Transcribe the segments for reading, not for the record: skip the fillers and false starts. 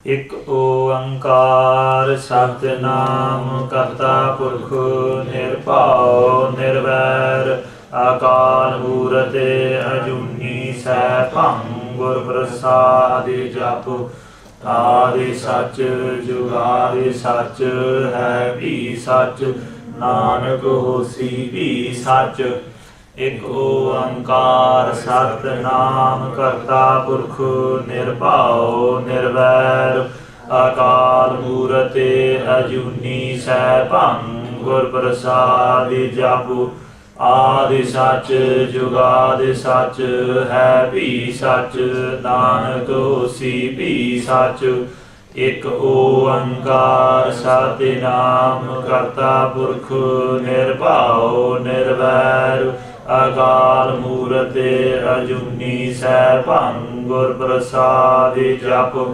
ਇਕ ਓੰਕਾਰ ਸਤਿਨਾਮ ਕਰਤਾ ਪੁਰਖ ਨਿਰਭਉ ਨਿਰਵੈਰ ਅਕਾਲ ਮੂਰਤ ਅਜੂਨੀ ਸੈਭੰ ਗੁਰ ਪ੍ਰਸਾਦਿ ਜਪੁ ਆਦਿ ਸਚ ਜੁਗਾਦਿ ਸਚ ਹੈ ਵੀ ਸਚ ਨਾਨਕ ਹੋਸੀ ਵੀ ਸਚ। ਇਕ ਓੰਕਾਰ ਸਤਿਨਾਮ ਕਰਤਾ ਪੁਰਖ ਨਿਰਭਉ ਨਿਰਵੈਰ ਅਕਾਲ ਮੂਰਤ ਅਜੂਨੀ ਸੈਭੰ ਗੁਰ ਪ੍ਰਸਾਦਿ ਜਪੁ ਆਦਿ ਸਚ ਜੁਗਾਦਿ ਸਚ ਹੈ ਵੀ ਸਚ ਨਾਨਕ ਹੋਸੀ ਵੀ ਸਚ। ਇਕ ਓੰਕਾਰ ਸਤਿਨਾਮ ਕਰਤਾ ਪੁਰਖ ਨਿਰਭਉ ਨਿਰਵੈਰ ਅਕਾਲ ਮੂਰਤ ਅਜੂਨੀ ਸੈਭੰ ਗੁਰ ਪ੍ਰਸਾਦਿ ਜਪੁ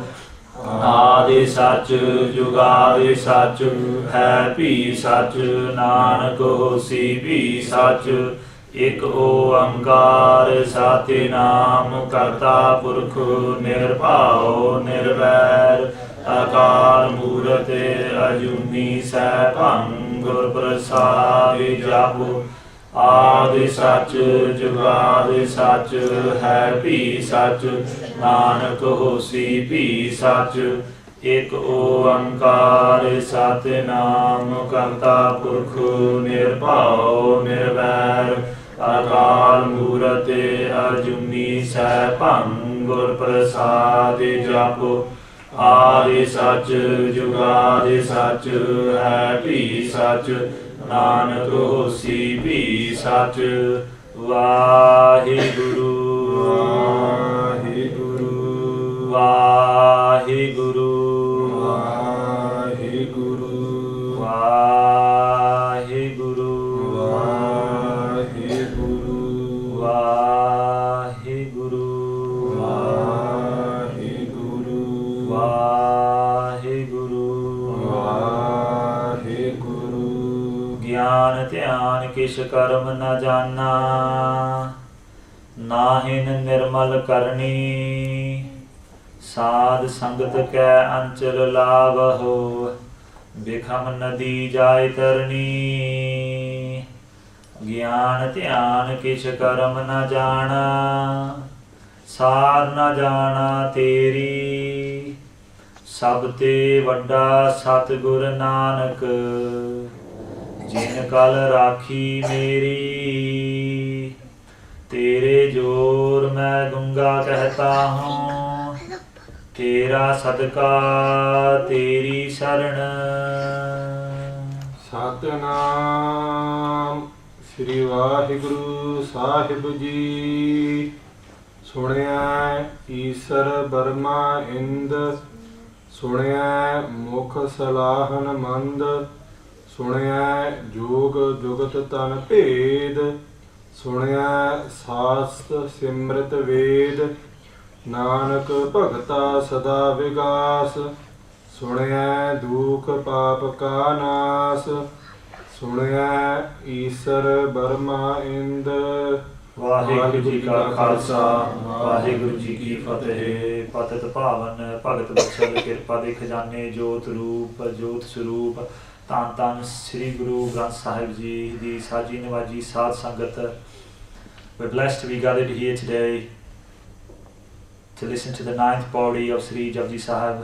ਆਦਿ ਸਚ ਜੁਗਾਦਿ ਸਚ ਹੈ ਵੀ ਸਚ ਨਾਨਕ ਹੋਸੀ ਵੀ ਸਚ। ਇਕ ਓੰਕਾਰ ਸਤਿਨਾਮ ਕਰਤਾ ਪੁਰਖ ਨਿਰਭਉ ਨਿਰਵੈਰ ਅਕਾਲ ਮੂਰਤ ਅਜੂਨੀ ਸੈਭੰ ਗੁਰ ਪ੍ਰਸਾਦਿ ਜਪੁ ਆਦਿ ਸਚ ਜੁਗਾਦਿ ਸਚ ਹੈ ਵੀ ਸਚ ਨਾਨਕ ਹੋਸੀ ਵੀ ਸਚ। ਇਕ ਓੰਕਾਰ ਸਤਿਨਾਮ ਕਰਤਾ ਪੁਰਖ ਨਿਰਭਉ ਨਿਰਵੈਰ ਅਕਾਲ ਮੂਰਤ ਅਜੂਨੀ ਸੈਭੰ ਗੁਰ ਪ੍ਰਸਾਦਿ ਜਪੁ ਆਦਿ ਸਚ ਜੁਗਾਦਿ ਸਚ ਹੈ ਵੀ ਸਚ ਨਾਨਕ ਹੋਸੀ ਵੀ ਸਚ। ਵਾਹਿਗੁਰੂ ਵਾਹਿਗੁਰੂ ਵਾਹਿਗੁਰੂ ਵਾਹਿਗੁਰੂ ਵਾਹਿਗੁਰੂ ਵਾਹਿਗੁਰੂ ਵਾਹਿਗੁਰੂ ਵਾਹਿਗੁਰੂ ਵਾਹਿਗੁਰੂ ਵਾਹਿਗੁਰੂ। ਗਿਆਨ ਧਿਆਨ ਕਿਛ ਕਰਮ ਨ ਜਾਨਾ ਨਾਹਿਨ ਨਿਰਮਲ ਕਰਨੀ ਸਾਧ ਸੰਗਤ ਕੈ ਅੰਚਲ ਲਾਵਹੁ ਬਿਖਮ ਨਦੀ ਜਾਇ ਤਰਨੀ। ਗਿਆਨ ਧਿਆਨ ਕਿਛ ਕਰਮ ਨ ਜਾਣਾ ਸਾਰ ਨ ਜਾਣਾ ਤੇਰੀ ਸਭ ਤੇ ਵੱਡਾ ਸਤਿਗੁਰ ਨਾਨਕ ਜਿਨ ਕਲ ਰਾਖੀ ਮੇਰੀ। तेरे जोर मैं गूंगा कहता हूँ तेरा सदका तेरी शरण। सतनाम श्री वाहिगुरु साहिब जी। सुनिया ईसर बर्मा इंद सुनिया मुख सलाहन मंद सुनिया जोग जुगत तन भेद सुनिया शास्त्र सिमृत वेद नानक भगता सदा विगास सुनिया दुख पाप का नाश सुनिया ईसर बर्मा इंद। वाहिगुरु जी का खालसा वाहिगुरु जी की फतेह। पतित पावन भगत बख्शल किरपा दे खजाने जोत रूप जोत स्वरूप ਧੰਨ ਧੰਨ ਸ੍ਰੀ ਗੁਰੂ ਗ੍ਰੰਥ ਸਾਹਿਬ ਜੀ ਦੀ ਸਾਜੀ ਨਿਵਾਜੀ ਸਾਧ ਸੰਗਤ। We're blessed to be gathered here today to listen to the 9th pauri of Sri Japji Sahib,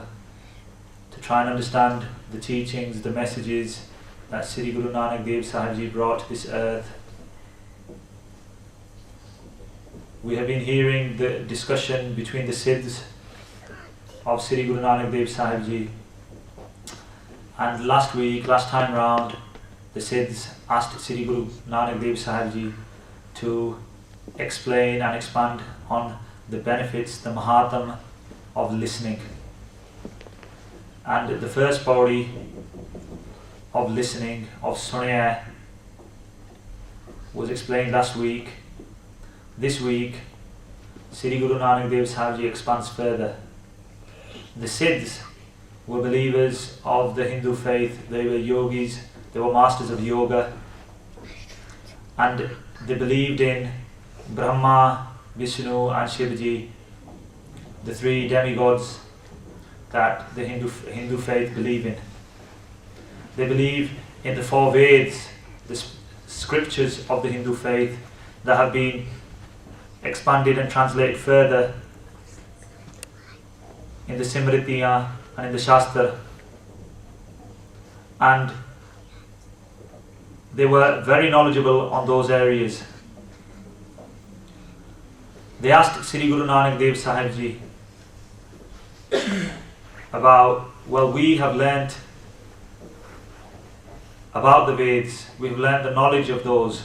to try and understand the teachings, the messages that Sri Guru Nanak Dev Sahib Ji brought to this earth. We have been hearing the discussion between the Siddhs of Sri Guru Nanak Dev Sahib Ji. And last time round, the Siddhs asked Sri Guru Nanak Dev Sahib Ji to explain and expand on the benefits, the mahatam of listening. And the first pauri of listening, of Sunya, was explained last week. This week, Sri Guru Nanak Dev Sahib Ji expands further. The Siddhs were believers of the Hindu faith. They were yogis, they were masters of yoga, and they believed in Brahma, Vishnu and Shivaji, the three demigods that the Hindu faith believe in. They believe in the 4 Veds, the scriptures of the Hindu faith that have been expanded and translated further in the Simritiyan and in the Shastra. And they were very knowledgeable on those areas. They asked Sri Guru Nanak Dev Sahib Ji about, well, we have learnt about the Veds, we have learnt the knowledge of those.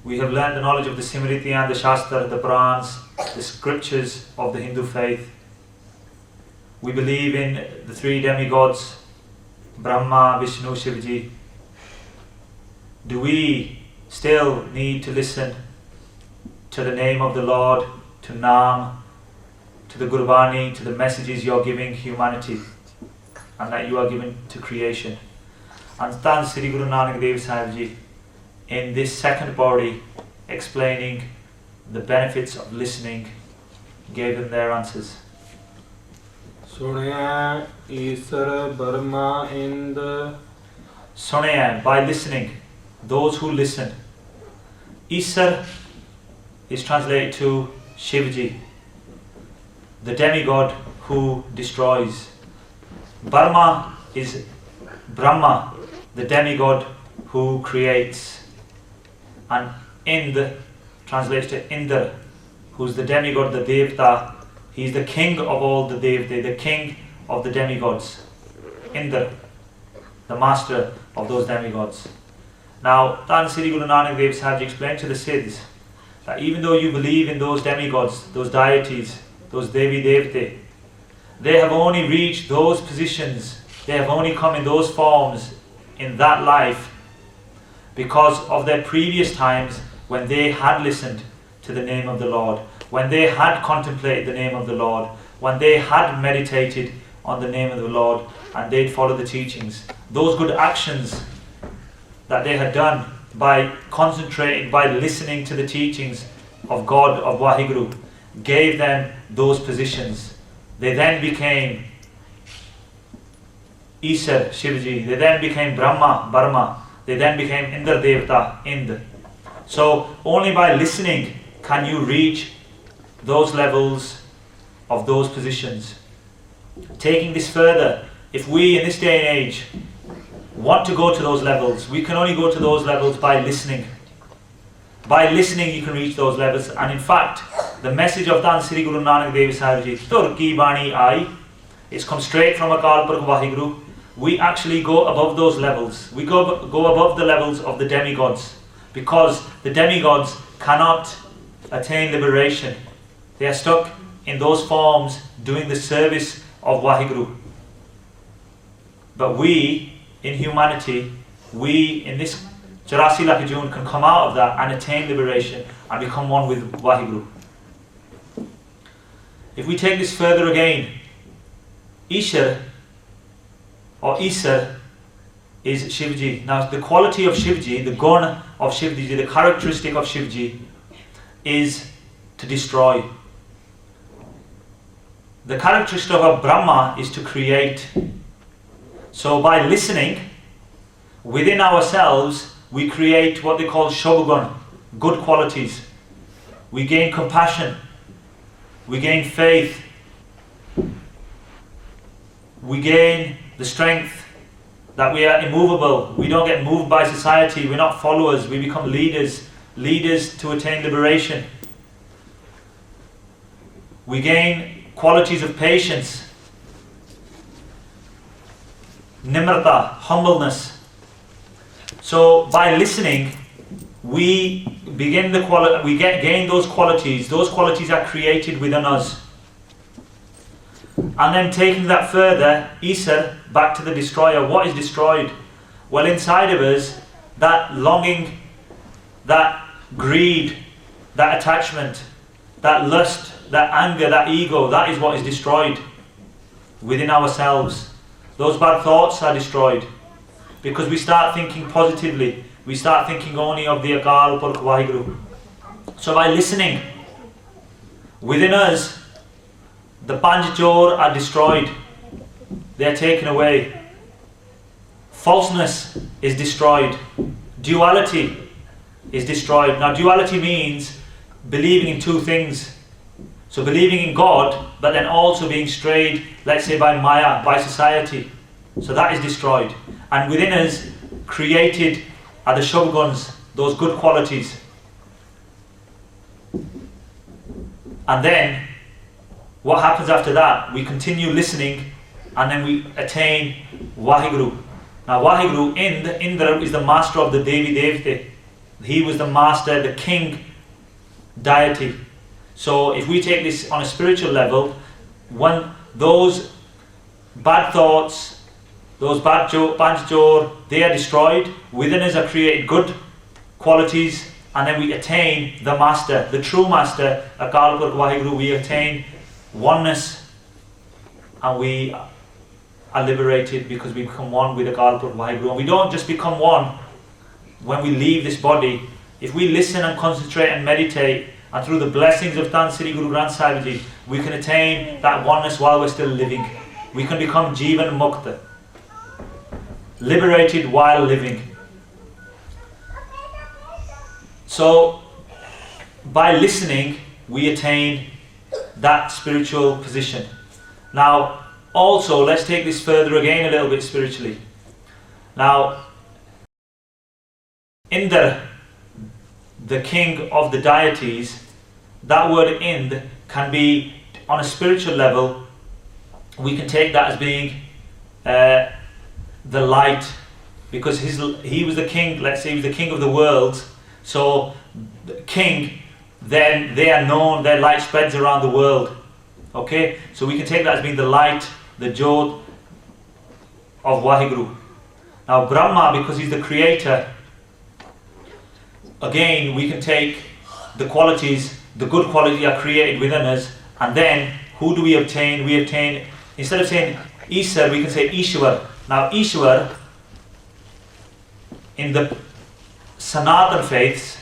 We have learnt the knowledge of the Simritiyan, the Shastra, the Purans, the scriptures of the Hindu faith. We believe in the 3 demigods, Brahma, Vishnu, Shivji. Do we still need to listen to the name of the Lord, to Naam, to the Gurbani, to the messages you are giving humanity and that you are given to creation? And Tan Sri Guru Nanak Dev Sahib Ji, in this second body, explaining the benefits of listening, gave them their answers. Sunaya Isar Burma Ind. Sunaya, by listening, those who listen. Isar is translated to Shivji, the demigod who destroys. Burma is Brahma, the demigod who creates. And Ind translates to Indra, who's the demigod, the Devta. He's the king of all the Devta, the king of the demigods. Indra, the master of those demigods. Now, Tan Sri Guru Nanak Dev Sahib Ji explained to the Siddhs that even though you believe in those demigods, those deities, those Devi Devte, they have only reached those positions, they have only come in those forms in that life because of their previous times when they had listened to the name of the Lord, when they had contemplated the name of the Lord, when they had meditated on the name of the Lord and they'd followed the teachings. Those good actions that they had done by concentrating, by listening to the teachings of God, of Waheguru, gave them those positions. They then became Isar, Shivji. They then became Brahma, Brahma. They then became Indra Devta, Ind. So only by listening can you reach those levels of those positions. Taking this further, if we in this day and age want to go to those levels, we can only go to those levels by listening. By listening you can reach those levels, and in fact the message of Tan Sri Guru Nanak Dev Sahib Ji, Turki Bani Ai, it's come straight from Akal Purkh Waheguru. We actually go above those levels. We go above the levels of the demigods, because the demigods cannot attain liberation. They are stuck in those forms doing the service of Waheguru. But we, in humanity, we in this 84 lakh June can come out of that and attain liberation and become one with Waheguru. If we take this further again, Ishar or Isar is Shivji. Now the quality of Shivji, the gun of Shivji, the characteristic of Shivji is to destroy. The characteristic of Brahma is to create. So by listening, within ourselves, we create what they call Shobhagun, good qualities. We gain compassion. We gain faith. We gain the strength that we are immovable. We don't get moved by society. We're not followers. We become leaders. Leaders to attain liberation. We gain qualities of patience, nimrata, humbleness. So by listening, we begin gain those qualities. Those qualities are created within us. And then taking that further, Isar, back to the destroyer. What is destroyed? Well, inside of us, that longing, that greed, that attachment, that lust, that anger, that ego, that is what is destroyed within ourselves. Those bad thoughts are destroyed because we start thinking positively. We start thinking only of the Akal Purkh Waheguru. So by listening, within us, The Panj Chor are destroyed. They are taken away. Falseness is destroyed. Duality is destroyed. Now duality means believing in two things. So believing in God, but then also being strayed, let's say by Maya, by society. So that is destroyed. And within us, created are the shubguns, those good qualities. And then, what happens after that? We continue listening, and then we attain Waheguru. Now Waheguru, Indra is the master of the Devi Devte. He was the master, the king deity. So if we take this on a spiritual level, those bad thoughts, those bad Panchjor, they are destroyed. Within us are created good qualities, and then we attain the master, the true master, Akal Purkh Waheguru. We attain oneness, and we are liberated because we become one with Akal Purkh Waheguru. And we don't just become one when we leave this body. If we listen and concentrate and meditate, and through the blessings of Tan Sri Guru Granth Sahib Ji, we can attain that oneness while we're still living. We can become Jivan Mukta, liberated while living. So, by listening, we attain that spiritual position. Now, also, let's take this further again a little bit spiritually. Now, Indra, the king of the deities, that word Ind can be, on a spiritual level, we can take that as being the light, because he was the king, let's say he was the king of the world. So the king, then they are known, their light spreads around the world. Okay, so we can take that as being the light, the Jod of Waheguru. Now Brahma, because he's the creator, again we can take the qualities, the good qualities are created within us, and then who do we obtain? We obtain, instead of saying Isar, we can say Ishwar. Now Ishwar, in the Sanatan faiths,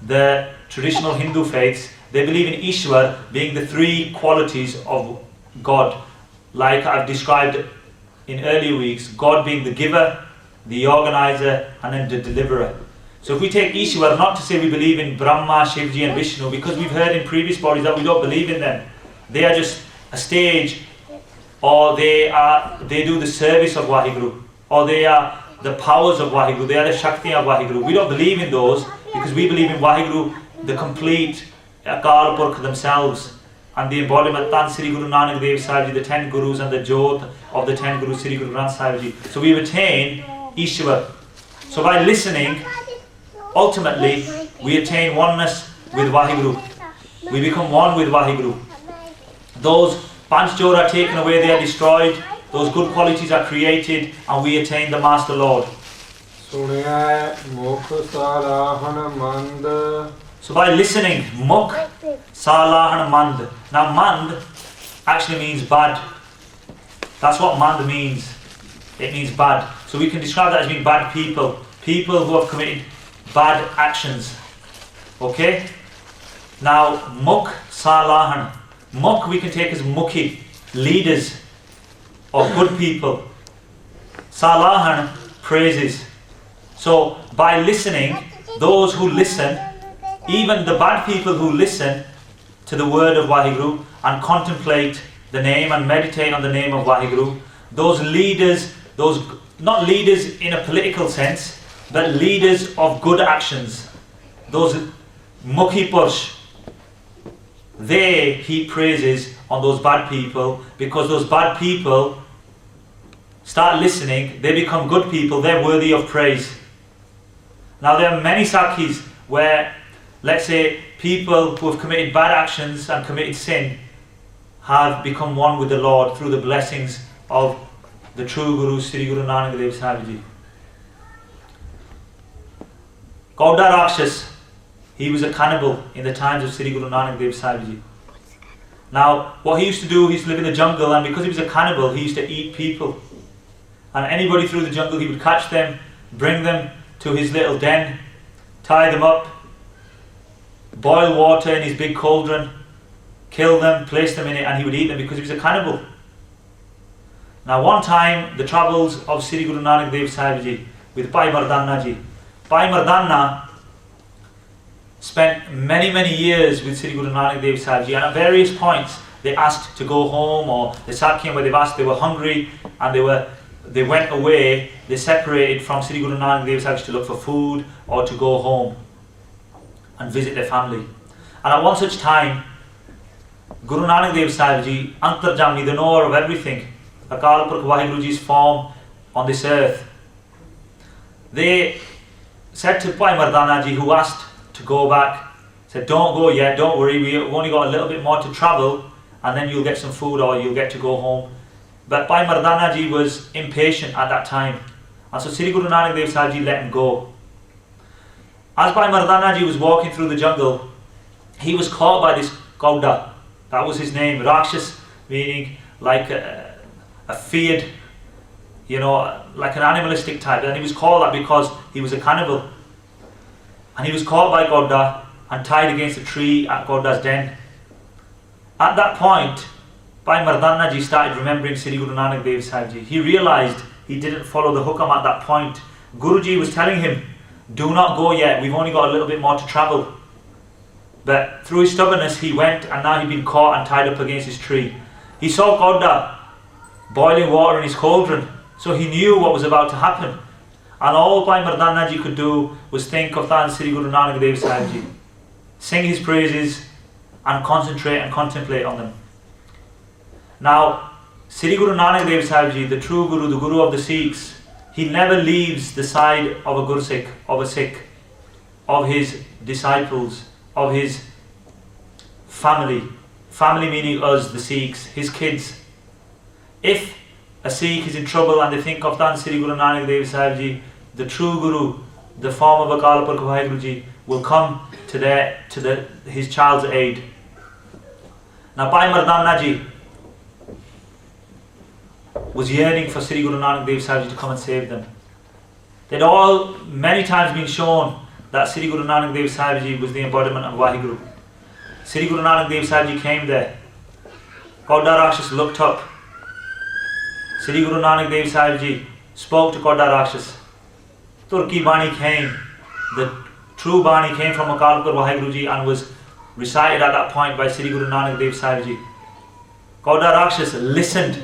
the traditional Hindu faiths, they believe in Ishwar being the three qualities of God, like I've described in earlier weeks, God being the giver, the organizer, and then the deliverer. So if we take Ishwar, not to say we believe in Brahma, Shivji and Vishnu, because we've heard in previous bodies that we don't believe in them. They are just a stage, or they do the service of Waheguru, or they are the powers of Waheguru, they are the Shakti of Waheguru. We don't believe in those, because we believe in Waheguru, the complete Akal Purkh themselves, and the embodiment Tan Sri Guru Nanak Dev Sahib Ji, the 10 Gurus and the Jot of the 10 Gurus, Sri Guru Granth Sahib Ji. So we attain Ishwar. So by listening, ultimately we attain oneness with Waheguru. We become one with Waheguru. Those Panchjor are taken away, they are destroyed. Those good qualities are created, and we attain the Master Lord. So by listening, Mukh, Salahan, Mand. Now Mand actually means bad. That's what Mand means. It means bad. So we can describe that as being bad people. People who have committed bad actions. Okay? Now Mukh, Salahan. Mukh we can take as Mukhi, leaders of good people. Salahan, praises. So by listening, those who listen, even the bad people who listen to the word of Waheguru and contemplate the name and meditate on the name of Waheguru, those leaders, those not leaders in a political sense, but leaders of good actions, those Mukhi Purush, they heap praises on those bad people, because those bad people start listening, they become good people, they're worthy of praise. Now there are many Sakhis where, let's say, people who have committed bad actions and committed sin have become one with the Lord through the blessings of the true Guru, Sri Guru Nanak Dev Sahib Ji. Kauda Rakshas, he was a cannibal in the times of Sri Guru Nanak Dev Sahib Ji. Now, what he used to do, he used to live in the jungle, and because he was a cannibal, he used to eat people. And anybody through the jungle, he would catch them, bring them to his little den, tie them up, boil water in his big cauldron, kill them, place them in it, and he would eat them because he was a cannibal. Now one time, the travels of Sri Guru Nanak Dev Sahib Ji with Bhai Mardana Ji. Bhai Mardana spent many years with Sri Guru Nanak Dev Sahib Ji, and at various points they asked to go home, or the Sakyam where they've asked, they were hungry and they went away, they separated from Sri Guru Nanak Dev Sahib Ji to look for food or to go home and visit their family. And at one such time, Guru Nanak Dev Sahib Ji, Antarjami, the knower of everything, Akal Purkh Waheguru Ji's form on this earth, they said to Bhai Mardana Ji, who asked to go back, said, don't go yet, don't worry, we've only got a little bit more to travel and then you'll get some food or you'll get to go home. But Bhai Mardana Ji was impatient at that time, and so Sri Guru Nanak Dev Sahib Ji let him go. As Bhai Mardana Ji was walking through the jungle, he was caught by this Gauda. That was his name, Rakshas, meaning like a feared, like an animalistic type. And he was called that because he was a cannibal. And he was caught by Gauda and tied against a tree at Gauda's den. At that point, Bhai Mardana Ji started remembering Sri Guru Nanak Dev Sahib Ji. He realised he didn't follow the hukam at that point. Guruji was telling him, do not go yet, we've only got a little bit more to travel. But through his stubbornness he went, and now he'd been caught and tied up against his tree. He saw Gauda boiling water in his cauldron, so he knew what was about to happen. And all Bhai Mardana Ji could do was think of Tan Sri Guru Nanak Dev Sahib Ji, sing his praises and concentrate and contemplate on them. Now, Sri Guru Nanak Dev Sahib Ji, the true Guru, the Guru of the Sikhs, he never leaves the side of a Gursikh, of a Sikh, of his disciples, of his family. Family meaning us, the Sikhs, his kids. If a Sikh is in trouble and they think of Tan Sri Guru Nanak Dev Sahib Ji, the true Guru, the form of Akal Purkh Waheguru Ji, will come to his child's aid. Now Bhai Mardana Ji was yearning for Sri Guru Nanak Dev Sahib Ji to come and save them. They'd all many times been shown that Sri Guru Nanak Dev Sahib Ji was the embodiment of Waheguru. Sri Guru Nanak Dev Sahib Ji came there. Gauda Rakshas looked up. Sri Guru Nanak Dev Sahib Ji spoke to Gauda Rakshas. Turki Bani came. The true Bani came from Akal Purkh Waheguru Ji and was recited at that point by Sri Guru Nanak Dev Sahib Ji. Gauda Rakshas listened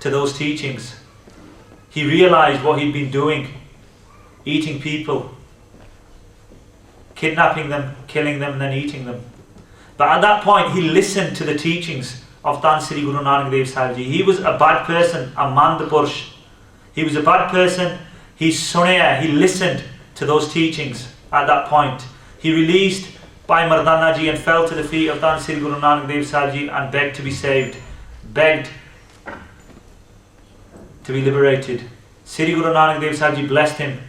to those teachings. He realized what he'd been doing, eating people, kidnapping them, killing them, and then eating them. But at that point, he listened to the teachings of Tan Sri Guru Nanak Dev Sahib Ji. He was a bad person, a mandapursh. He was a bad person. He listened to those teachings at that point. He released Bhai Mardana Ji and fell to the feet of Tan Sri Guru Nanak Dev Sahib Ji and begged to be saved, begged to be liberated. Sri Guru Nanak Dev Sahib Ji blessed him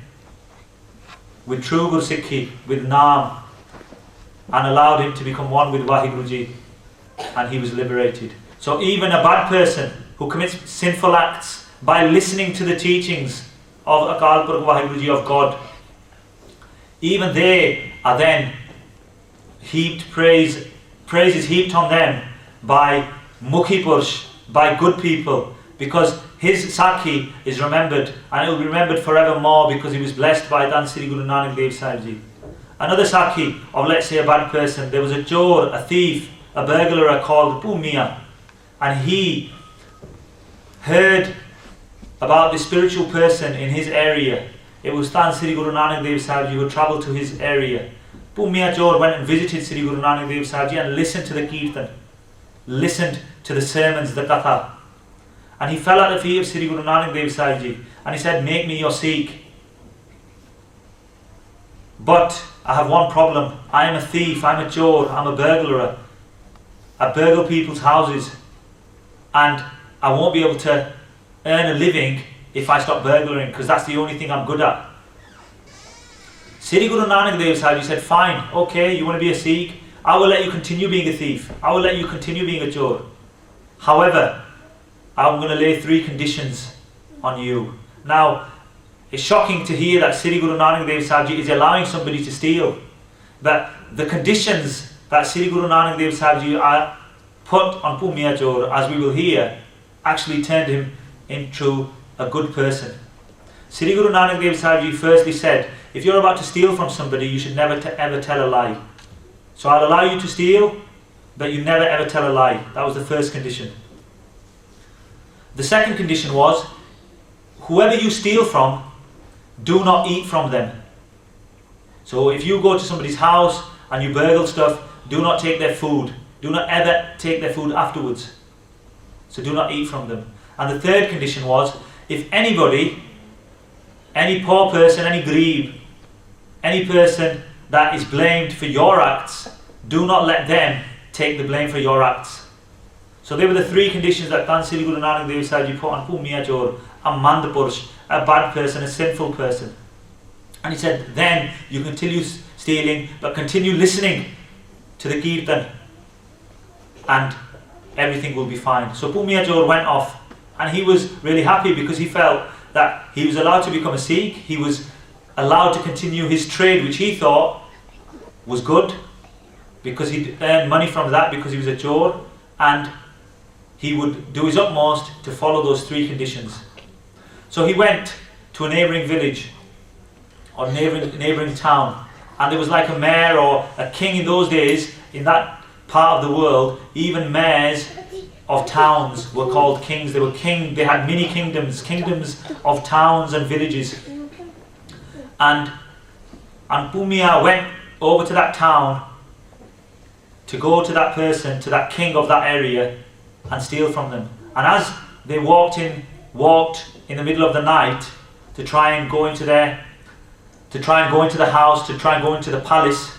with true Gursikhi, with Naam, and allowed him to become one with Waheguru Ji, and he was liberated. So even a bad person who commits sinful acts, by listening to the teachings of Akal Purkh Waheguru Ji, of God, even they are then praises heaped on them by Mukhi Purush, by good people, because his Sakhi is remembered, and it will be remembered forevermore because he was blessed by Tan Sri Guru Nanak Dev Sahib Ji. Another Sakhi of, let's say, a bad person, there was a Jor, a thief, a burglar called Pumia, and he heard about the spiritual person in his area. It was Tan Sri Guru Nanak Dev Sahib Ji who travelled to his area. Pumia Jor went and visited Sri Guru Nanak Dev Sahib Ji and listened to the Kirtan, listened to the sermons, the Katha. And he fell at the feet of Sri Guru Nanak Dev Sahib Ji and he said, make me your Sikh. But I have one problem. I am a thief, I'm a Jor, I'm a burglar. I burgle people's houses, and I won't be able to earn a living if I stop burglaring, because that's the only thing I'm good at. Sri Guru Nanak Dev Sahib Ji said, fine, okay, you want to be a Sikh, I will let you continue being a thief, I will let you continue being a Jor. However, I'm going to lay 3 conditions on you. Now, it's shocking to hear that Sri Guru Nanak Dev Sahib Ji is allowing somebody to steal, but the conditions that Sri Guru Nanak Dev Sahib Ji put on Bhumia Chor, as we will hear, actually turned him into a good person. Sri Guru Nanak Dev Sahib Ji firstly said, if you're about to steal from somebody, you should never ever tell a lie. So I'll allow you to steal, but you never ever tell a lie. That was the first condition. The second condition was, whoever you steal from, do not eat from them. So if you go to somebody's house and you burgle stuff, do not take their food. Do not ever take their food afterwards. So do not eat from them. And the third condition was, if anybody, any poor person, any gharib, any person that is blamed for your acts, do not let them take the blame for your acts. So they were the three conditions that Dhan Sri Guru Nanak Dev Sahib Ji put on Bhumia Chor, a Mandapursh, a bad person, a sinful person. And he said, then you continue stealing, but continue listening to the Kirtan, and everything will be fine. So Bhumia Chor went off, and he was really happy because he felt that he was allowed to become a Sikh. He was allowed to continue his trade, which he thought was good, because he'd earned money from that because he was a Chor, and he would do his utmost to follow those three conditions. So he went to a neighbouring village or neighbouring town, and there was like a mayor or a king in those days. In that part of the world, even mayors of towns were called kings. They were king. They had mini kingdoms of towns and villages. And Bhumia went over to that town to go to that person, to that king of that area, and steal from them. And as they walked in the middle of the night to try and go into the house, to try and go into the palace,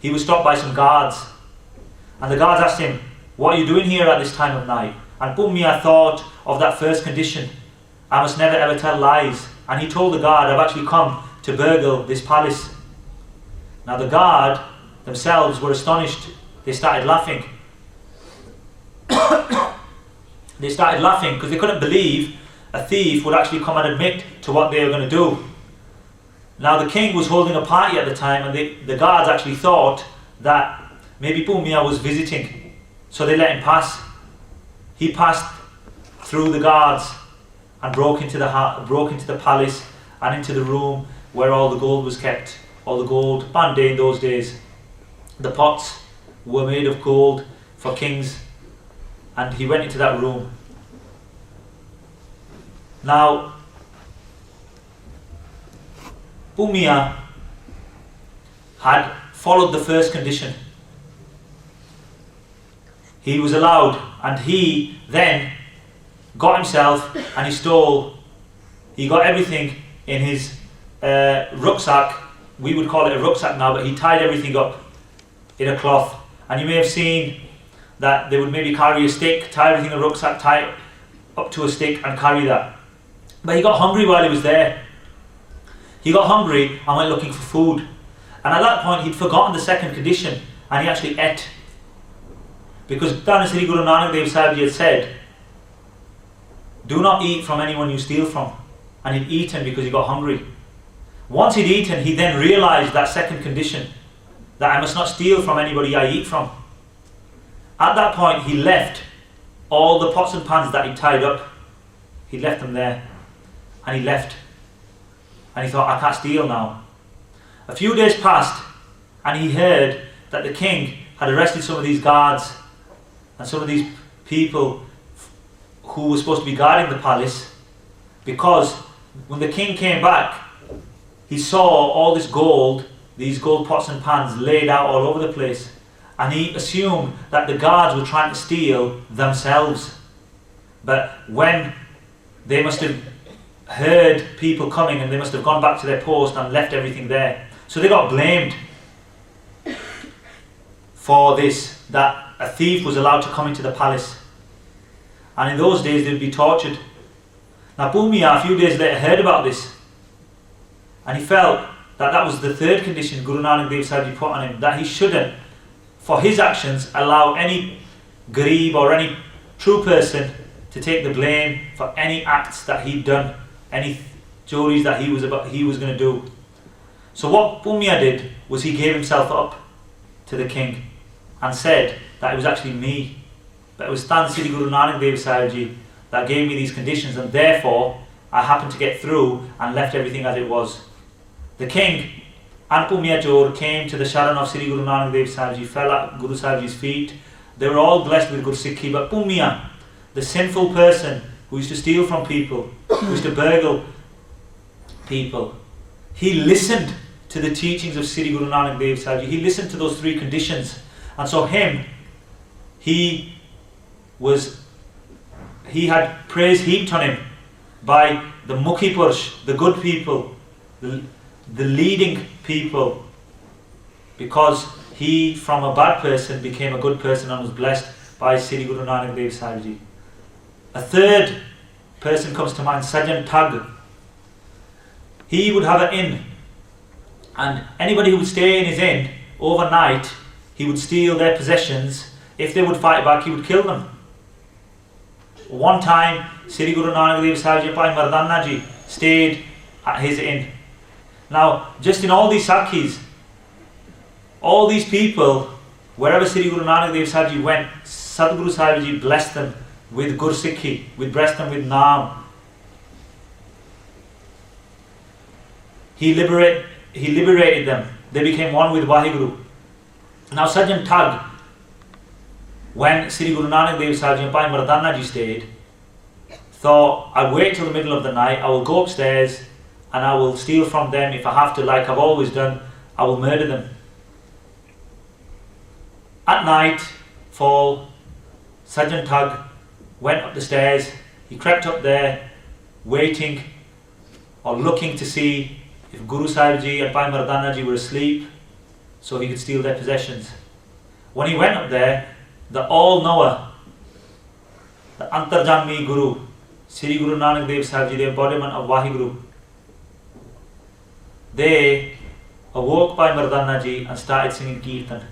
he was stopped by some guards. And the guards asked him, what are you doing here at this time of night? And Bhumia thought of that first condition, I must never ever tell lies. And he told the guard, I've actually come to burgle this palace. Now the guard themselves were astonished. They started laughing. They started laughing because they couldn't believe a thief would actually come and admit to what they were going to do. Now the king was holding a party at the time, and the guards actually thought that maybe Bhumia was visiting, so they let him pass. He passed through the guards and broke into the palace and into the room where all the gold was kept. All the gold, bande in those days. The pots were made of gold for kings, and he went into that room. Now, Bhumia had followed the first condition. He was allowed, and he then got himself and he got everything in his rucksack. We would call it a rucksack now, but he tied everything up in a cloth. And you may have seen that they would maybe carry a stick, tie everything in a rucksack, tie it up to a stick and carry that. But he got hungry while he was there. He got hungry and went looking for food. And at that point he'd forgotten the second condition, and he actually ate. Because Dhan Sri Guru Nanak Dev Sahib Ji had said, do not eat from anyone you steal from. And he'd eaten because he got hungry. Once he'd eaten, he then realised that second condition, that I must not steal from anybody I eat from. At that point he left all the pots and pans that he tied up. He left them there, and he left. And he thought, I can't steal now. A few days passed, and he heard that the king had arrested some of these guards and some of these people who were supposed to be guarding the palace, because when the king came back, he saw all this gold, these gold pots and pans laid out all over the place, and he assumed that the guards were trying to steal themselves. But when they must have heard people coming, and they must have gone back to their post and left everything there, so they got blamed for this, that a thief was allowed to come into the palace. And in those days they would be tortured. Now Bhumia a few days later heard about this, and he felt that that was the third condition Guru Nanak Dev Sahib Ji put on him, that he shouldn't, for his actions, allow any gharib or any true person to take the blame for any acts that he'd done, any choris that he was going to do. So what Bhumia did was he gave himself up to the king, and said that it was actually me, but it was Stan Sri Guru Nanak Dev Sahib Ji that gave me these conditions, and therefore I happened to get through and left everything as it was. The king, Anpumya Chor, came to the Sharan of Sri Guru Nanak Dev Sahib Ji, fell at Guru Sahib Ji's feet. They were all blessed with good Sikhi, but Pumya, the sinful person who used to steal from people, who used to burgle people, he listened to the teachings of Sri Guru Nanak Dev Sahib Ji. He listened to those three conditions, and so he had praise heaped on him by the Mukhi Purush, the good people, the leading people, because he from a bad person became a good person and was blessed by Sri Guru Nanak Dev Sahib Ji. A third person comes to mind, Sajan Thag. He would have an inn, and anybody who would stay in his inn overnight, he would steal their possessions. If they would fight back, he would kill them. One time, Sri Guru Nanak Dev Sahib Ji Bhai Mardana Ji stayed at his inn. Now, just in all these Sakhis, all these people, wherever Sri Guru Nanak Dev Sahib Ji went, Sadguru Sahib Ji blessed them with Gur Sikhi, blessed them with Naam. He liberated them. They became one with Waheguru. Now Sajan Thag, when Sri Guru Nanak Dev Sahib Ji and Bhai Mardana Ji stayed, thought, I'll wait till the middle of the night, I will go upstairs and I will steal from them. If I have to, like I've always done, I will murder them. At night, fall, Sajan Thag went up the stairs. He crept up there, waiting or looking to see if Guru Sahib Ji and Bhai Mardana Ji were asleep, so he could steal their possessions. When he went up there, the all-knower, the Antarjami Guru, Sri Guru Nanak Dev Sahib Ji, the embodiment of Waheguru, they awoke Bhai Mardana Ji and started singing Kirtan.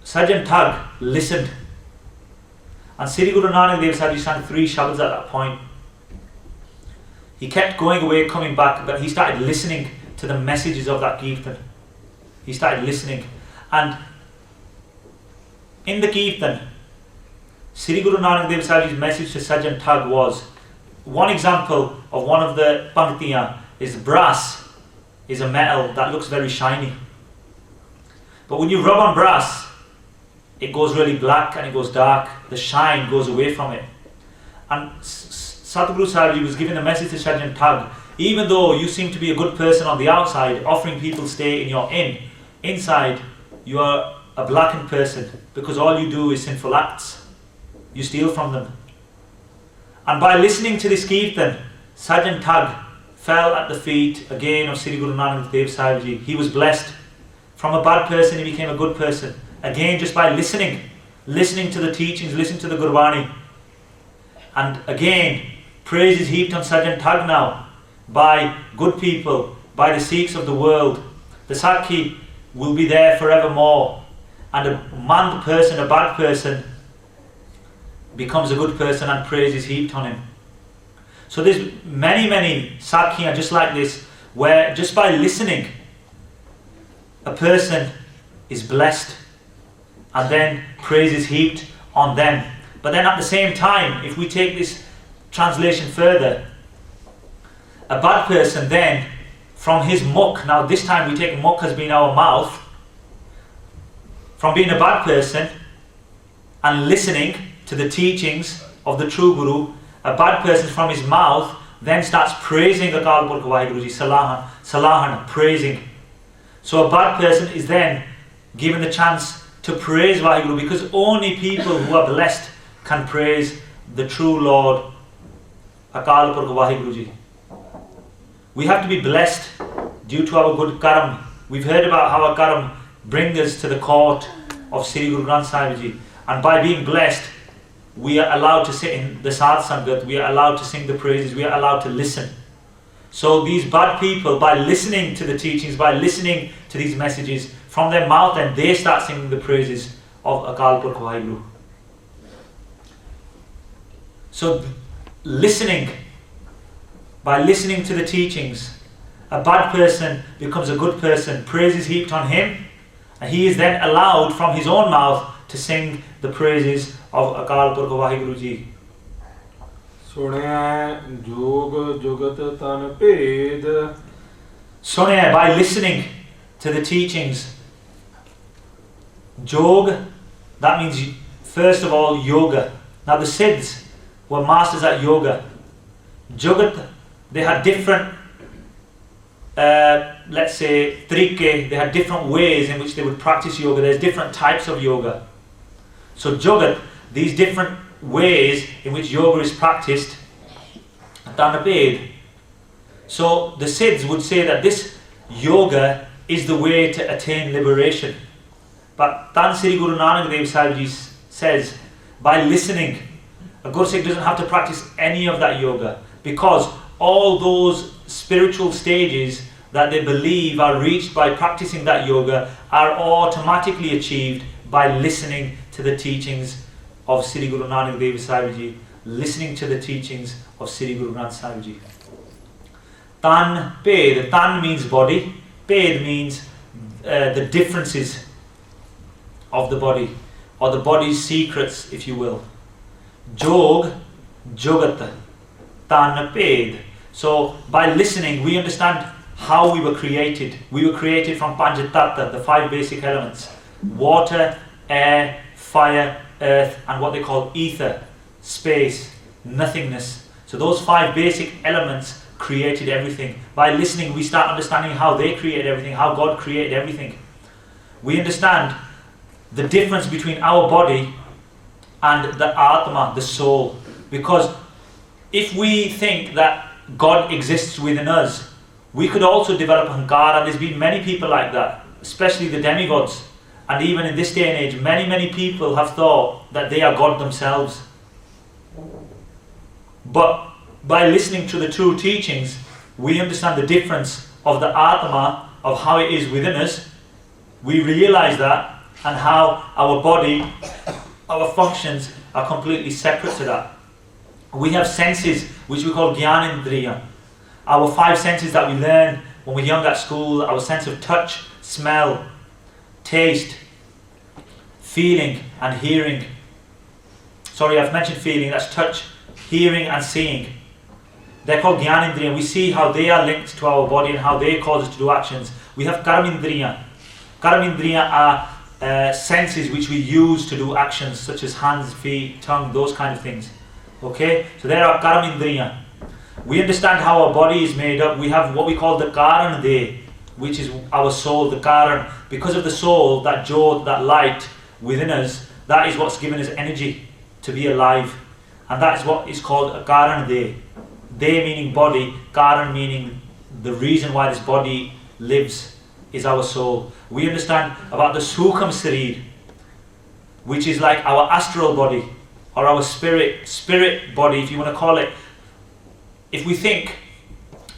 Sajan Thag listened, and Sri Guru Nanak Dev Sahib Ji sang 3 shabads at that point. He kept going away, coming back, but he started listening to the messages of that Kirtan. He started listening, and in the Kirtan, Sri Guru Nanak Dev Sahib Ji's message to Sajan Thag was, one example of one of the Panktiyan is brass is a metal that looks very shiny. But when you rub on brass, it goes really black and it goes dark. The shine goes away from it. And Satguru Sahib Ji was giving a message to Sajan Thag, even though you seem to be a good person on the outside, offering people stay in your inn, inside you are a blackened person, because all you do is sinful acts. You steal from them. And by listening to this Kirtan, Sajan Thag fell at the feet again of Sri Guru Nanak Dev Sahib Ji. He was blessed. From a bad person, he became a good person. Again, just by listening to the teachings, listening to the Gurbani. And again, praise is heaped on Sajan Thag now by good people, by the Sikhs of the world. The Sakhi will be there forevermore. And a mand person, a bad person, becomes a good person and praise is heaped on him. So there's many Sakhi just like this, where just by listening, a person is blessed and then praise is heaped on them. But then at the same time, if we take this translation further, a bad person then, from his mukh, now this time we take mukh as being our mouth, from being a bad person and listening to the teachings of the true Guru, a bad person from his mouth then starts praising Akal Purkh Waheguru Ji, Salahan, praising. So a bad person is then given the chance to praise Waheguru, because only people who are blessed can praise the true Lord, Akal Purkh Waheguru Ji. We have to be blessed due to our good karam. We've heard about how our karam brings us to the court of Sri Guru Granth Sahib Ji, and by being blessed, we are allowed to sit in the Saad sangat, we are allowed to sing the praises, we are allowed to listen. So these bad people, by listening to the teachings, by listening to these messages from their mouth, and they start singing the praises of Akal Purkh Waheguru. So listening, by listening to the teachings, a bad person becomes a good person. Praise is heaped on him, and he is then allowed from his own mouth to sing the praises of Akal Purkh Waheguru Ji. ਸੁਣਿਆ ਜੋਗ ਜੁਗਤ ਤਨ ਭੇਦ Sunya, by listening to the teachings. Jog, that means first of all yoga. Now the Siddhs were masters at yoga. Jugat, they had different let's say trike, they had different ways in which they would practice yoga. There's different types of yoga. So Jugat, these different ways in which yoga is practiced, Tanaped. So the Siddhs would say that this yoga is the way to attain liberation. But Tan Sri Guru Nanak Dev Sahib Ji says, by listening, a Gursikh doesn't have to practice any of that yoga, because all those spiritual stages that they believe are reached by practicing that yoga are automatically achieved by listening to the teachings of Sri Guru Nanak Dev Sahib Ji, listening to the teachings of Sri Guru Granth Sahib Ji. Tan Ped, Tan means body, Ped means the differences of the body, or the body's secrets, if you will. Jog, Jogat, Tan Ped. So by listening we understand how we were created. We were created from Panchatattva, the 5 basic elements: water, air, fire, earth, and what they call ether, space, nothingness. So those 5 basic elements created everything. By listening we start understanding how they created everything, how God created everything. We understand the difference between our body and the Atma, the soul. Because if we think that God exists within us, we could also develop Ahankara, and there's been many people like that, especially the demigods. And even in this day and age, many people have thought that they are God themselves. But by listening to the true teachings, we understand the difference of the Atma, of how it is within us. We realize that, and how our body, our functions are completely separate to that. We have senses which we call Gyanendriya. Our 5 senses that we learn when we're young at school: our sense of touch, smell, taste, feeling and hearing. Sorry, I've mentioned feeling, that's touch, hearing and seeing. They're called Gyanendriya. We see how they are linked to our body and how they cause us to do actions. We have Karamindriya. Karamindriya are senses which we use to do actions, such as hands, feet, tongue, those kind of things. Okay, so there are Karamindriya. We understand how our body is made up. We have what we call the Karan De, which is our soul, the Karan. Because of the soul, that jod, that light within us, that is what's given us energy to be alive. And that is what is called a Karan De. De meaning body, Karan meaning the reason why this body lives is our soul. We understand about the Sukham Sarir, which is like our astral body, or our spirit body, if you want to call it. If we think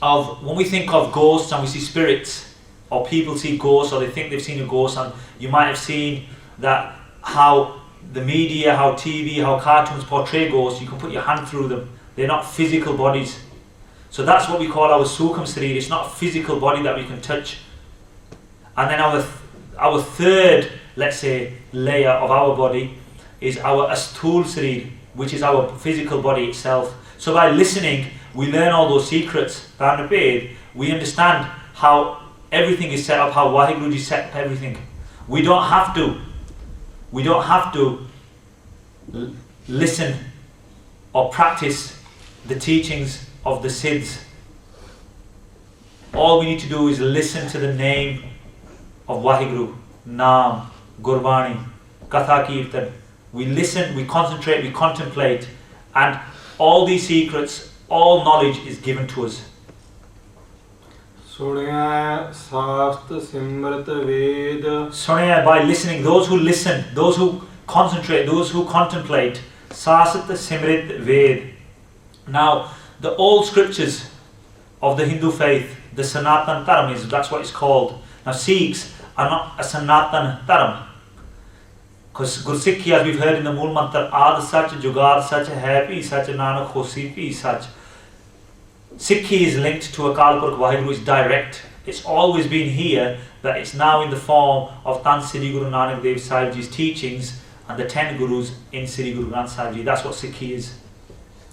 of, when we think of ghosts and we see spirits, or people see ghosts, or they think they've seen a ghost, and you might have seen that how the media, how TV, how cartoons portray ghosts, you can put your hand through them. They're not physical bodies. So that's what we call our Sukham Sarir. It's not a physical body that we can touch. And then our third, let's say, layer of our body is our Asthul Sarir, which is our physical body itself. So by listening, we learn all those secrets. We understand how everything is set up, how Waheguru Ji set up everything. We don't have to listen or practice the teachings of the Siddhs. All we need to do is listen to the name of Waheguru, Naam, Gurbani, Katha Kirtan. We listen, we concentrate, we contemplate, and all these secrets, all knowledge is given to us. Sunya Sast Simrat Ved. Sunya, by listening, those who listen, those who concentrate, those who contemplate, Sasat Simrit Ved. Now, the old scriptures of the Hindu faith, the Sanatan Dharam, that's what it's called. Now, Sikhs are not a Sanatan Dharam, because Gursikhi, as we've heard in the Mool Mantar, Aad Sach, Jugad Sach, Hai Pi Sach, Nanak Hosi Pi Sach. Sikhi is linked to Akal Purkh Waheguru, it's direct. It's always been here, but it's now in the form of Tan Sri Guru Nanak Dev Sahib Ji's teachings and the 10 Gurus in Sri Guru Granth Sahib Ji. That's what Sikhi is.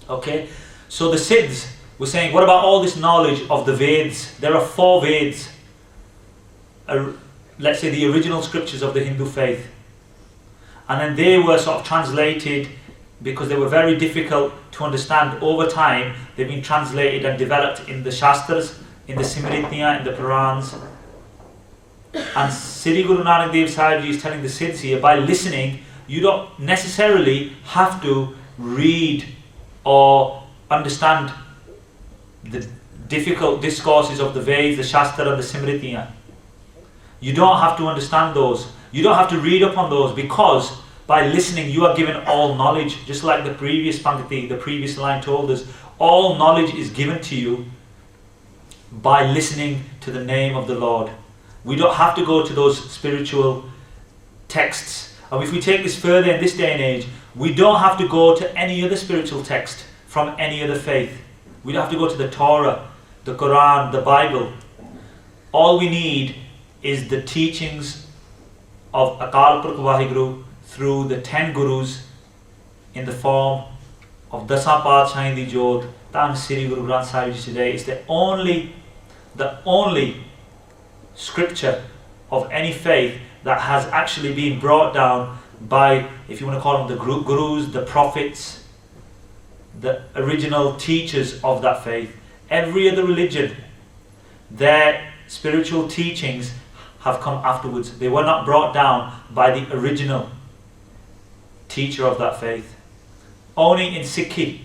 Okay? So the Siddhs were saying, what about all this knowledge of the Veds? There are 4 Veds. Let's say the original scriptures of the Hindu faith. And then they were sort of translated because they were very difficult to understand. Over time, they've been translated and developed in the Shastras, in the Simritya, in the Purans. And Sri Guru Nanak Dev Sahib Ji is telling the Siddhs here, by listening, you don't necessarily have to read or understand the difficult discourses of the Veds, the Shastra and the Simritya. You don't have to understand those. You don't have to read up on those, because by listening you are given all knowledge. Just like the previous Pankti, the previous line told us, all knowledge is given to you by listening to the name of the Lord. We don't have to go to those spiritual texts. And if we take this further in this day and age, we don't have to go to any other spiritual text from any other faith. We don't have to go to the Torah, the Quran, the Bible. All we need is the teachings of Akal Purkh Waheguru through the 10 Gurus in the form of Dasa Paatshaahin Di Jodh, Tan Sri Guru Granth Sahib Ji today. It's the only scripture of any faith that has actually been brought down by, if you want to call them the Gurus, the prophets, the original teachers of that faith. Every other religion, their spiritual teachings have come afterwards. They were not brought down by the original teacher of that faith. Only in Sikhi,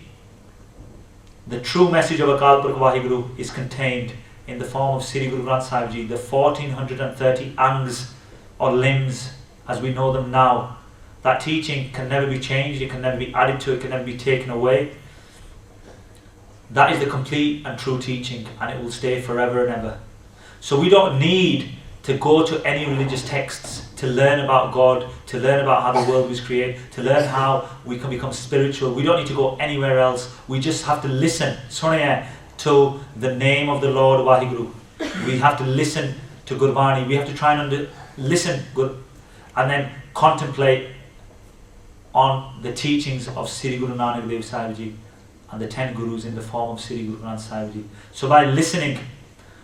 the true message of Akal Purkh Waheguru is contained in the form of Sri Guru Granth Sahib Ji, the 1430 angs or limbs as we know them now. That teaching can never be changed, it can never be added to, it can never be taken away. That is the complete and true teaching, and it will stay forever and ever. So we don't need to go to any religious texts to learn about God, to learn about how the world was created, to learn how we can become spiritual. We don't need to go anywhere else. We just have to listen to the name of the Lord Waheguru. We have to listen to Gurbani. We have to try and listen and then contemplate on the teachings of Sri Guru Nanak Dev Sahib Ji and the 10 Gurus in the form of Sri Guru Granth Sahib Ji. So by listening,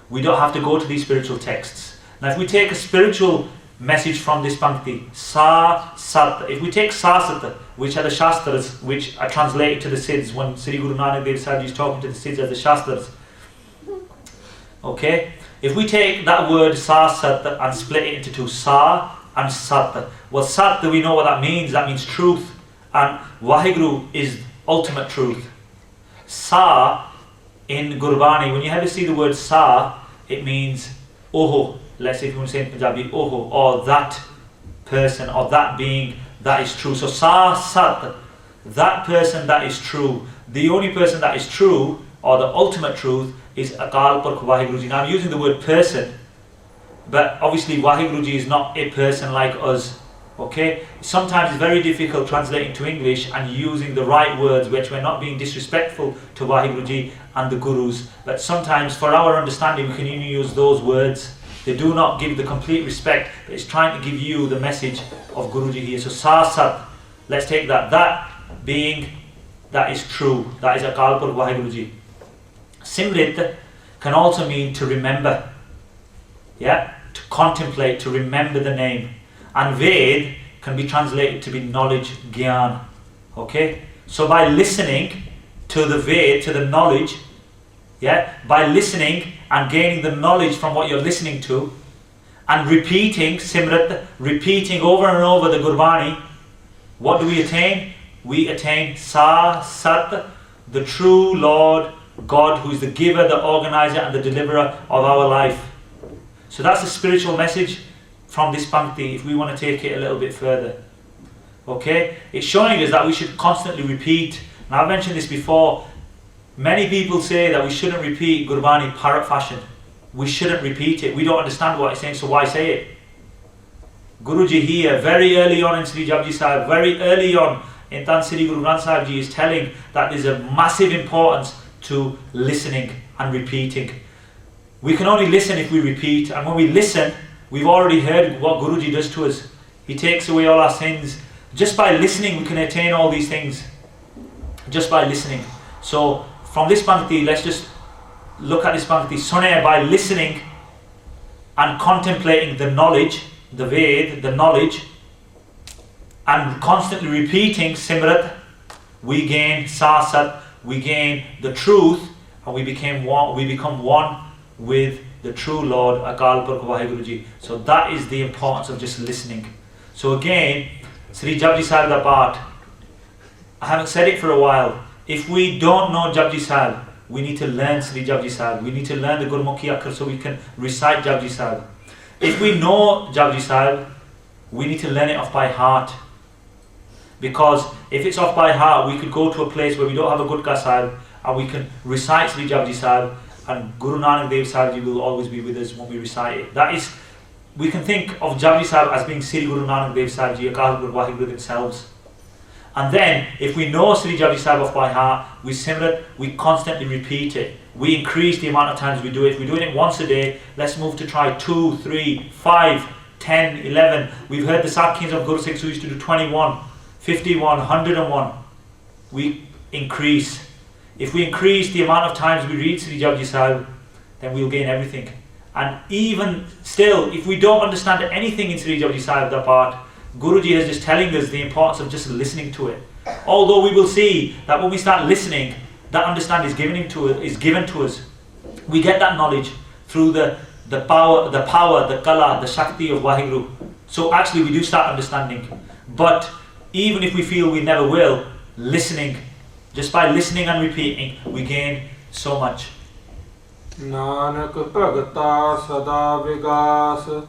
we don't have to go to these spiritual texts. Now if we take a spiritual message from this Pankti, Sa Sat, if we take Sa Sat, which are the Shastras, which are translated to the Siddhs when Sri Guru Nanak Dev Sahib Ji is talking to the Siddhs as the Shastras. Okay? If we take that word Sa Sat and split it into two, Sa and Sat. Well, Sat, we know what that means. That means truth. And Waheguru is ultimate truth. Sa in Gurbani, when you ever see the word Sa, it means Oho. Let's say if you want to say in Punjabi, Oho, or that person or that being that is true. So Sa Sat, that person that is true. The only person that is true, or the ultimate truth, is Akal Purkh Waheguru Ji. Now I'm using the word person, but obviously Waheguru Ji is not a person like us. Okay? Sometimes it's very difficult translating to English and using the right words, which we're not being disrespectful to Waheguru Ji and the Gurus, but sometimes for our understanding we can only use those words. They do not give the complete respect, but it's trying to give you the message of Guruji here. So Sa Sat, let's take that. That being that is true. That is Akal Purkh Waheguru Ji. Simrit can also mean to remember. Yeah? To contemplate, to remember the name. And Ved can be translated to be knowledge, Gyan. Okay? So by listening to the Ved, to the knowledge, yeah, by listening and gaining the knowledge from what you're listening to, and repeating Simrat, repeating over and over the Gurbani, what do we attain? We attain Sa Sat, the true Lord God, who is the giver, the organizer and the deliverer of our life. So that's the spiritual message from this Pankti, if we want to take it a little bit further. Okay? It's showing us that we should constantly repeat. Now I've mentioned this before. Many people say that we shouldn't repeat Gurbani parrot fashion. We shouldn't repeat it. We don't understand what it's saying, so why say it? Guruji here, very early on in Sri Japji Sahib, very early on in Tan Sri Guru Granth Sahib Ji is telling that there's a massive importance to listening and repeating. We can only listen if we repeat, and when we listen, we've already heard what Guruji does to us. He takes away all our sins. Just by listening we can attain all these things. Just by listening. So from this Bhakti, let's just look at this Bhakti. Sunay, by listening and contemplating the knowledge, the Ved, the knowledge, and constantly repeating Simrat, we gain Sasat, we gain the truth, and we become one with the true Lord, Akal Purkh Waheguru Ji. So that is the importance of just listening. So again, Sri Japji Sahib da part, I haven't said it for a while. If we don't know Japji Sahib, we need to learn Sri Japji Sahib. We need to learn the Gurmukhi Akhar so we can recite Japji Sahib. If we know Japji Sahib, we need to learn it off by heart. Because if it's off by heart, we could go to a place where we don't have a Gurkha Sahib and we can recite Sri Japji Sahib, and Guru Nanak Dev Sahib Ji will always be with us when we recite it. That is, we can think of Japji Sahib as being Sri Guru Nanak Dev Sahib Ji, Akal Purkh Waheguru themselves. And then, if we know Sri Japji Sahib off by heart, we simmer, we constantly repeat it. We increase the amount of times we do it. If we're doing it once a day, let's move to try 2, 3, 5, 10, 11. We've heard the Sakhis of Guru Sikhs who used to do 21, 51, 101. We increase. If we increase the amount of times we read Sri Japji Sahib, then we'll gain everything. And even still, if we don't understand anything in Sri Japji Sahib, that part, Guruji is just telling us the importance of just listening to it. Although we will see that when we start listening, that understanding is given to us. We get that knowledge through the power, the kala, the shakti of Waheguru. So actually we do start understanding. But even if we feel we never will, listening, just by listening and repeating, we gain so much. Nanak Bhagata Sada Vigas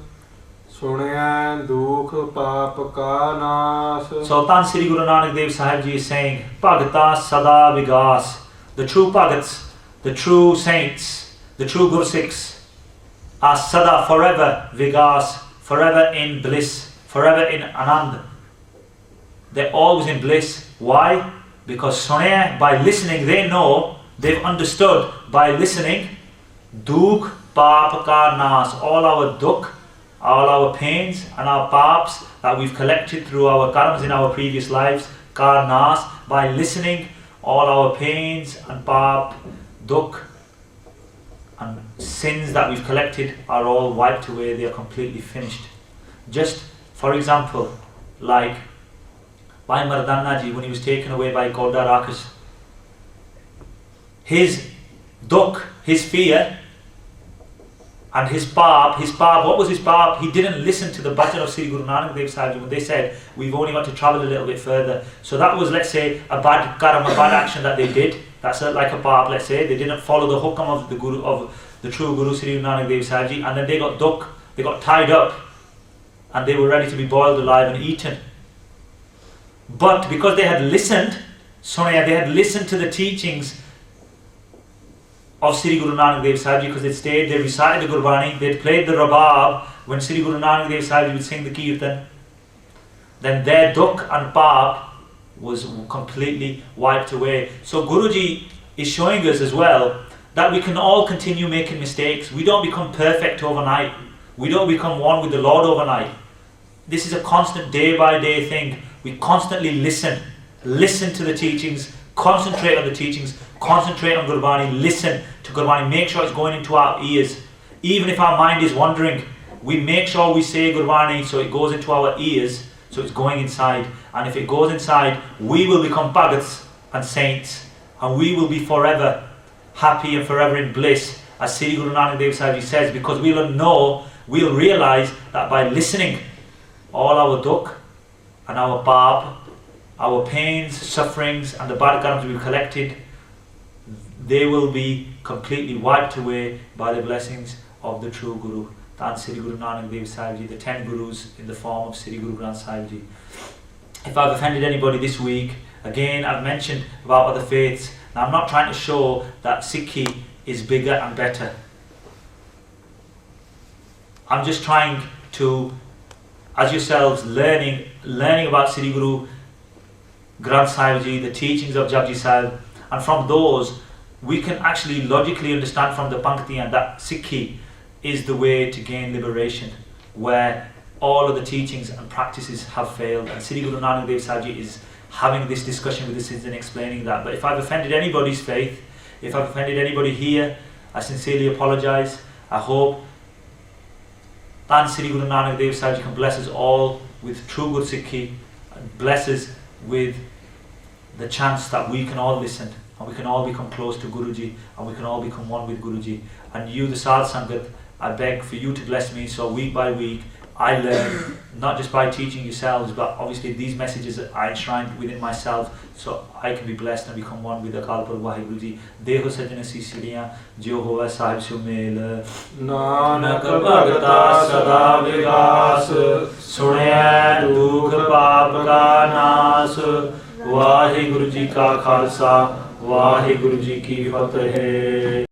Sunay Dukh Pap Ka Nas. Sultan Sri Guru Nanak Dev Sahib Ji is saying, Bhagata Sada Vigas. The true Bhagats, the true saints, the true Guru Sikhs are Sada, forever, Vigas, forever in bliss, forever in Anand. They're always in bliss. Why? Because Sunay, by listening, they know, they've understood by listening, Dukh Pap Ka Nas, all our dukh, all our pains and our paps that we've collected through our karmas in our previous lives, Ka Nas, by listening, all our pains and pap, dukh and sins that we've collected are all wiped away, they are completely finished. Just for example, like Bhai Mardana Ji, when he was taken away by Koda Rakas, his dukh, his fear and his pap, what was his pap? He didn't listen to the bhajan of Sri Guru Nanak Dev Sahib Ji when they said, we've only got to travel a little bit further. So that was, let's say, a bad karma, a bad action that they did. That's like a pap, let's say. They didn't follow the hukam of the Guru, of the true Guru Sri Guru Nanak Dev Sahib Ji, and then they got dukh, they got tied up, and they were ready to be boiled alive and eaten. But because they had listened, Sonia, they had listened to the teachings of Sri Guru Nanak Dev Sahib Ji, because they stayed, they recited the Gurbani, they played the Rabab when Sri Guru Nanak Dev Sahib Ji would sing the Kirtan, then their dukh and pap was completely wiped away. So Guruji is showing us as well that we can all continue making mistakes. We don't become perfect overnight. We don't become one with the Lord overnight. This is a constant day by day thing. We constantly listen to the teachings, concentrate on the teachings, concentrate on Gurbani, listen to Gurbani, make sure it's going into our ears. Even if our mind is wandering, we make sure we say Gurbani so it goes into our ears, so it's going inside. And if it goes inside, we will become Bhagats and saints, and we will be forever happy and forever in bliss, as Sri Guru Nanak Dev Sahib Ji says, because we'll realize that by listening, all our dukh and our pap, our pains, sufferings and the bad karmas we've collected, they will be completely wiped away by the blessings of the true Guru, Tan Sri Guru Nanak Dev Sahib Ji, the 10 Gurus in the form of Sri Guru Granth Sahib Ji. If I've offended anybody this week, again I've mentioned about other faiths. Now I'm not trying to show that Sikhi is bigger and better. I'm just trying to, as yourselves, learning about Sri Guru Granth Sahib Ji, the teachings of Japji Sahib, and from those we can actually logically understand from the Panktiyan that Sikhi is the way to gain liberation, where all of the teachings and practices have failed. And Sri Guru Nanak Dev Sahib Ji is having this discussion with the Sikhs and explaining that. But if I've offended anybody's faith, if I've offended anybody here, I sincerely apologise. I hope Tan Sri Guru Nanak Dev Sahib Ji can bless us all with true good Sikhi, and bless us with the chance that we can all listen and we can all become close to Guruji and we can all become one with Guruji. And you, the Saad Sangat, I beg for you to bless me, so week by week I learn, not just by teaching yourselves, but obviously these messages I enshrine within myself, so I can be blessed and become one with the Kalpur Waheguru Ji. Deho sajna sisriyan jo hova sahib sumel Nanak ਭਗਤਾ ਸਦਾ ਵਿਗਾਸ ਸੁਣਿਐ ਦੁਖ ਪਾਪ ਕਾ ਨਾਸ ਵਾਹਿਗੁਰੂ ਜੀ ਕਾ ਖਾਲਸਾ ਵਾਹਿਗੁਰੂ ਜੀ ਕੀ ਫਤਿਹ।